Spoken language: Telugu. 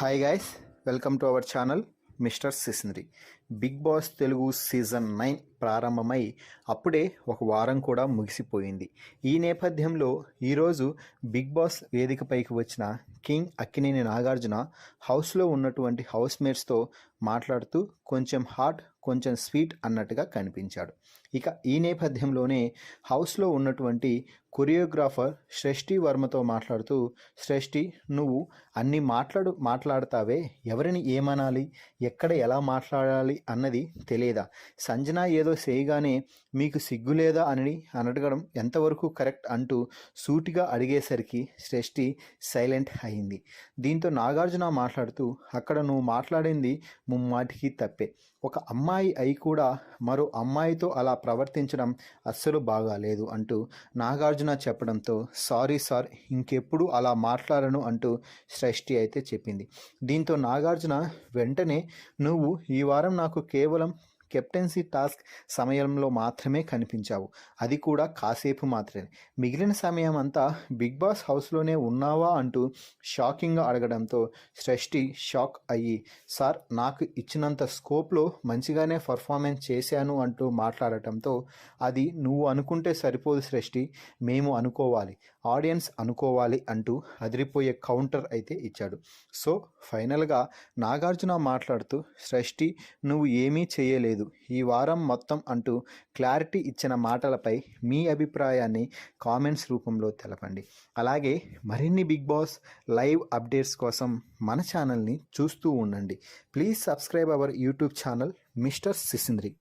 Hi guys, welcome to our channel mister Sisindri. Bigg Boss Telugu season 9 ప్రారంభమై అప్పుడే ఒక వారం కూడా ముగిసిపోయింది. ఈ నేపథ్యంలో ఈరోజు బిగ్ బాస్ వేదికపైకి వచ్చిన కింగ్ అక్కినేని నాగార్జున హౌస్లో ఉన్నటువంటి హౌస్మేట్స్తో మాట్లాడుతూ కొంచెం హాట్ కొంచెం స్వీట్ అన్నట్టుగా కనిపించాడు. ఇక ఈ నేపథ్యంలోనే హౌస్లో ఉన్నటువంటి కొరియోగ్రాఫర్ సృష్టి వర్మతో మాట్లాడుతూ, సృష్టి నువ్వు అన్ని మాట్లాడతావే, ఎవరిని ఏమనాలి, ఎక్కడ ఎలా మాట్లాడాలి అన్నది తెలియదా? సంజన ఏదో చేయగానే మీకు సిగ్గు లేదా అని అడగడం ఎంతవరకు కరెక్ట్ అంటూ సూటిగా అడిగేసరికి సృష్టి సైలెంట్ అయింది. దీంతో నాగార్జున మాట్లాడుతూ, అక్కడ నువ్వు మాట్లాడింది ముమ్మాటికి తప్పే. ఒక అమ్మాయి అయి కూడా మరో అమ్మాయితో అలా ప్రవర్తించడం అస్సలు బాగాలేదు అంటూ నాగార్జున చెప్పడంతో, సారీ సార్, ఇంకెప్పుడు అలా మాట్లాడను అంటూ సృష్టి అయితే చెప్పింది. దీంతో నాగార్జున వెంటనే, నువ్వు ఈ వారం నాకు కేవలం కెప్టెన్సీ టాస్క్ సమయంలో మాత్రమే కనిపించావు, అది కూడా కాసేపు మాత్రమే, మిగిలిన సమయం అంతా బిగ్ బాస్ హౌస్లోనే ఉన్నావా అంటూ షాకింగ్గా అడగడంతో సృష్టి షాక్ అయ్యి, సార్ నాకు ఇచ్చినంత స్కోప్లో మంచిగానే పర్ఫార్మెన్స్ చేశాను అంటూ మాట్లాడటంతో, అది నువ్వు అనుకుంటే సరిపోదు సృష్టి, మేము అనుకోవాలి, ఆడియన్స్ అనుకోవాలి అంటూ అదిరిపోయే కౌంటర్ అయితే ఇచ్చాడు. సో ఫైనల్గా నాగార్జున మాట్లాడుతూ, సృష్టి నువ్వు ఏమీ చేయలేదు ఈ వారం మొత్తం అంటూ క్లారిటీ ఇచ్చిన మాటలపై మీ అభిప్రాయాన్ని కామెంట్స్ రూపంలో తెలపండి. అలాగే మరిన్ని బిగ్ బాస్ లైవ్ అప్డేట్స్ కోసం మన ఛానల్ని చూస్తూ ఉండండి. Please subscribe our YouTube channel mister సిసింద్రి.